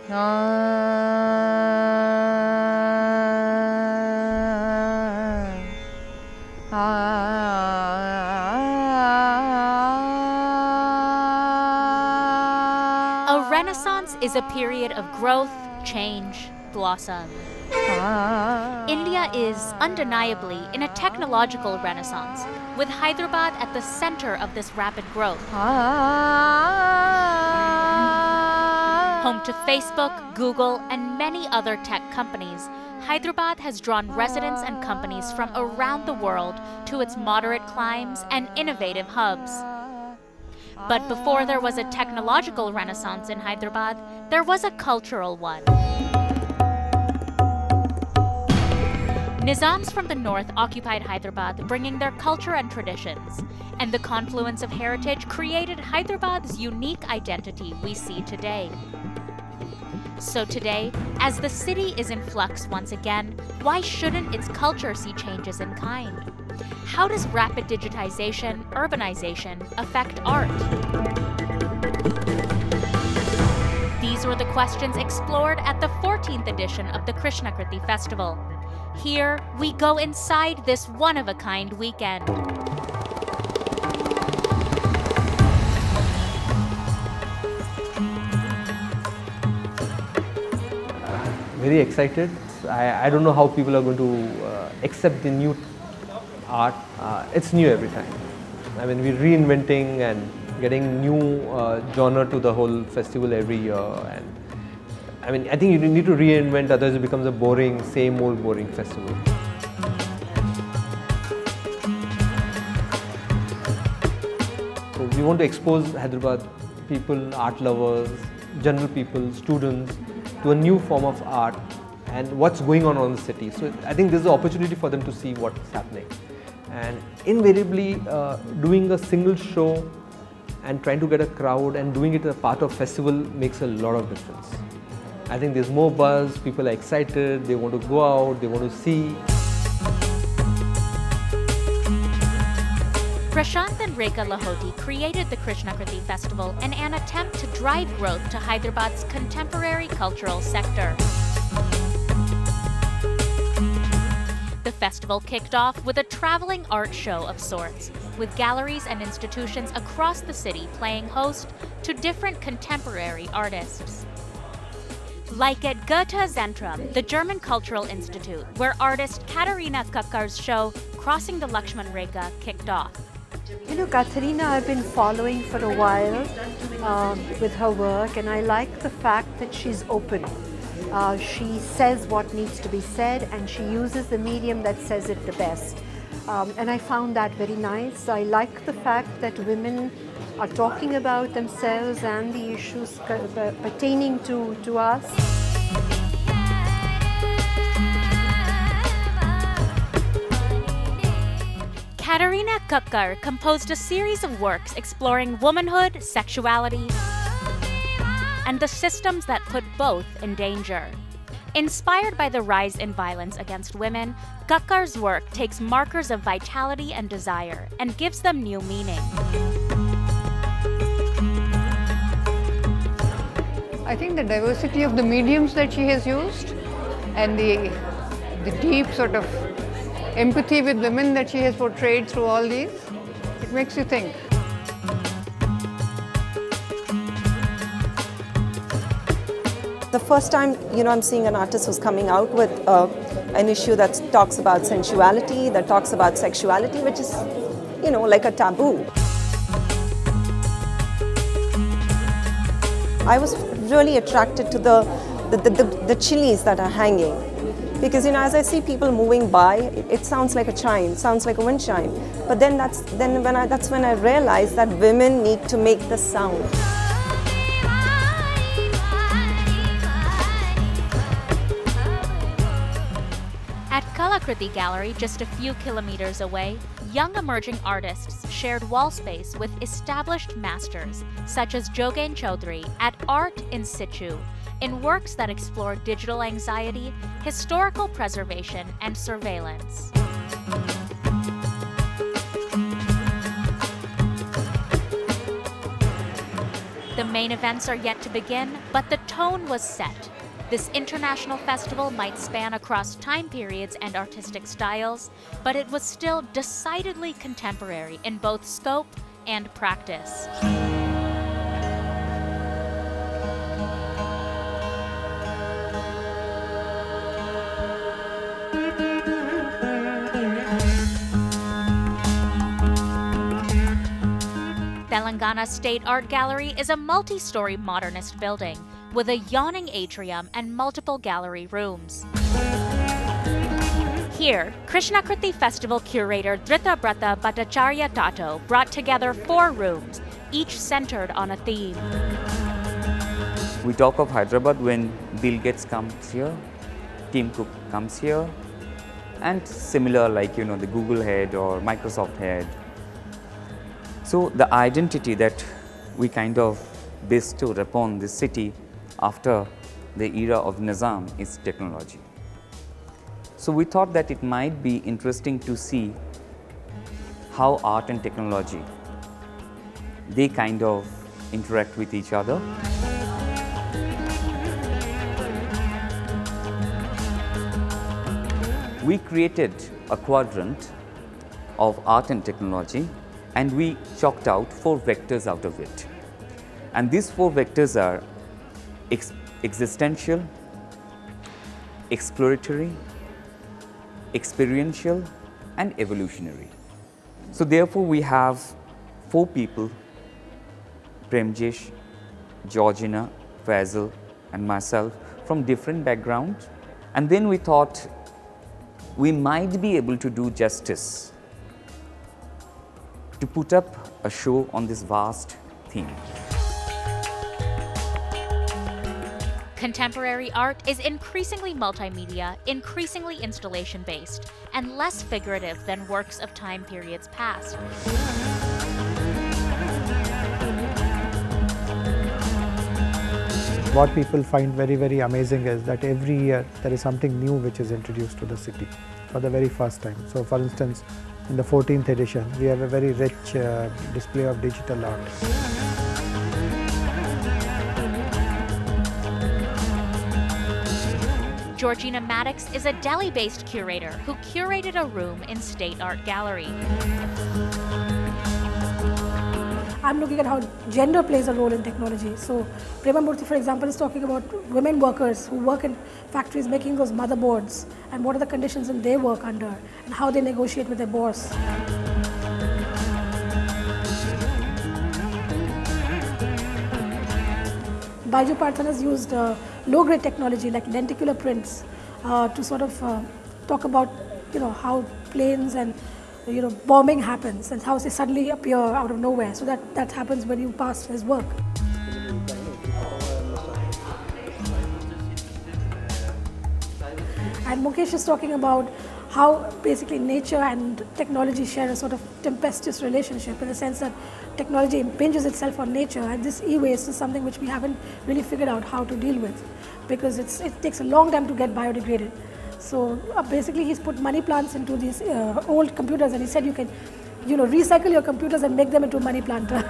A renaissance is a period of growth, change, blossom. India is undeniably in a technological renaissance, with Hyderabad at the center of this rapid growth. Home to Facebook, Google, and many other tech companies, Hyderabad has drawn residents and companies from around the world to its moderate climes and innovative hubs. But before there was a technological renaissance in Hyderabad, there was a cultural one. Nizams from the north occupied Hyderabad, bringing their culture and traditions, and the confluence of heritage created Hyderabad's unique identity we see today. So today, as the city is in flux once again, why shouldn't its culture see changes in kind? How does rapid digitization, urbanization affect art? These were the questions explored at the 14th edition of the Krishnakriti Festival. Here, we go inside this one-of-a-kind weekend. Very excited. I don't know how people are going to accept the new art. It's new every time. I mean, we're reinventing and getting new genre to the whole festival every year. And I mean, I think you need to reinvent, otherwise it becomes a boring, same old boring festival. So we want to expose Hyderabad people, art lovers, general people, students to a new form of art and what's going on in the city. So I think there's an opportunity for them to see what's happening. And invariably, doing a single show and trying to get a crowd and doing it as a part of festival makes a lot of difference. I think there's more buzz, people are excited, they want to go out, they want to see. Prashant and Rekha Lahoti created the Krishnakriti Festival in an attempt to drive growth to Hyderabad's contemporary cultural sector. The festival kicked off with a traveling art show of sorts, with galleries and institutions across the city playing host to different contemporary artists. Like at Goethe Zentrum, the German Cultural Institute, where artist Katharina Kakkar's show Crossing the Lakshman Rekha kicked off. You know, Katharina I've been following for a while with her work, and I like the fact that she's open. She says what needs to be said, and she uses the medium that says it the best. And I found that very nice. I like the fact that women are talking about themselves and the issues pertaining to us. Katharina Kakkar composed a series of works exploring womanhood, sexuality, and the systems that put both in danger. Inspired by the rise in violence against women, Kakkar's work takes markers of vitality and desire and gives them new meaning. I think the diversity of the mediums that she has used and the deep sort of empathy with women that she has portrayed through all these, it makes you think. The first time, I'm seeing an artist who's coming out with an issue that talks about sensuality, that talks about sexuality, which is, like a taboo. I was really attracted to the chilies that are hanging. Because, as I see people moving by, it sounds like a chime, sounds like a wind chime. But then that's when I realized that women need to make the sound. At Kalakriti Gallery, just a few kilometers away, young emerging artists shared wall space with established masters, such as Jogen Chaudhary at Art in Situ, in works that explore digital anxiety, historical preservation, and surveillance. The main events are yet to begin, but the tone was set. This international festival might span across time periods and artistic styles, but it was still decidedly contemporary in both scope and practice. Telangana State Art Gallery is a multi-story modernist building with a yawning atrium and multiple gallery rooms. Here, Krishnakriti Festival curator Dritabrata Bhattacharya Tato brought together 4 rooms, each centered on a theme. We talk of Hyderabad when Bill Gates comes here, Tim Cook comes here, and similar like the Google head or Microsoft head. So the identity that we kind of bestowed upon this city after the era of Nizam is technology. So we thought that it might be interesting to see how art and technology, they kind of interact with each other. We created a quadrant of art and technology, and we chalked out 4 vectors out of it. And these 4 vectors are existential, exploratory, experiential, and evolutionary. So therefore we have 4 people, Premjesh, Georgina, Faisal, and myself, from different backgrounds. And then we thought we might be able to do justice to put up a show on this vast theme. Contemporary art is increasingly multimedia, increasingly installation-based, and less figurative than works of time periods past. What people find very, very amazing is that every year there is something new which is introduced to the city for the very first time. So for instance, in the 14th edition, we have a very rich display of digital art. Georgina Maddox is a Delhi-based curator who curated a room in State Art Gallery. I'm looking at how gender plays a role in technology. So Prema Murthy, for example, is talking about women workers who work in factories making those motherboards and what are the conditions that they work under and how they negotiate with their boss. Baiju Parthan has used low-grade technology like lenticular prints to sort of talk about how planes and bombing happens and how they suddenly appear out of nowhere. So that happens when you pass his work. And Mukesh is talking about how basically nature and technology share a sort of tempestuous relationship, in the sense that technology impinges itself on nature, and this e-waste is something which we haven't really figured out how to deal with, because it takes a long time to get biodegraded. So basically he's put money plants into these old computers, and he said you can recycle your computers and make them into a money planter.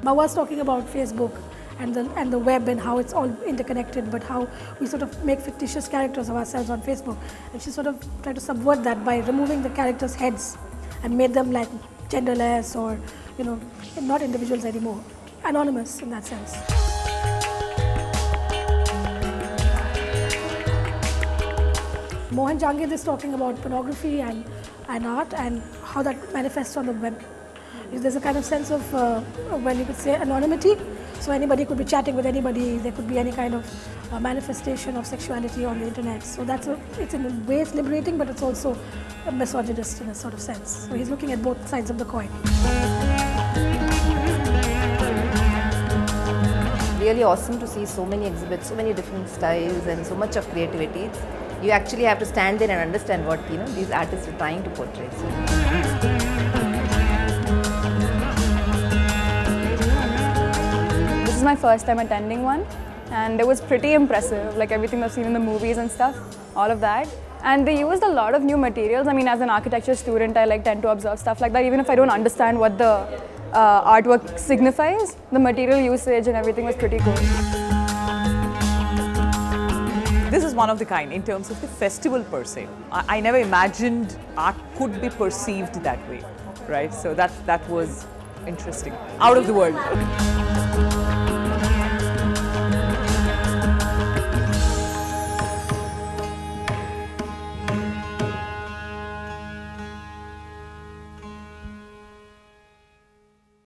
Mawa's talking about Facebook and the web and how it's all interconnected, but how we sort of make fictitious characters of ourselves on Facebook. And she sort of tried to subvert that by removing the characters' heads and made them like genderless or not individuals anymore, anonymous in that sense. Mohan Jangid is talking about pornography and art and how that manifests on the web. There's a kind of sense of, you could say, anonymity. So anybody could be chatting with anybody. There could be any kind of manifestation of sexuality on the internet. So it's in a way it's liberating, but it's also a misogynist in a sort of sense. So he's looking at both sides of the coin. Really awesome to see so many exhibits, so many different styles and so much of creativity. You actually have to stand there and understand what these artists are trying to portray. This is my first time attending one, and it was pretty impressive, like everything I've seen in the movies and stuff, all of that. And they used a lot of new materials. I mean, as an architecture student, I tend to observe stuff like that. Even if I don't understand what the artwork signifies, the material usage and everything was pretty cool. This is one of the kind in terms of the festival per se. I never imagined art could be perceived that way, right? So that was interesting, out of the world.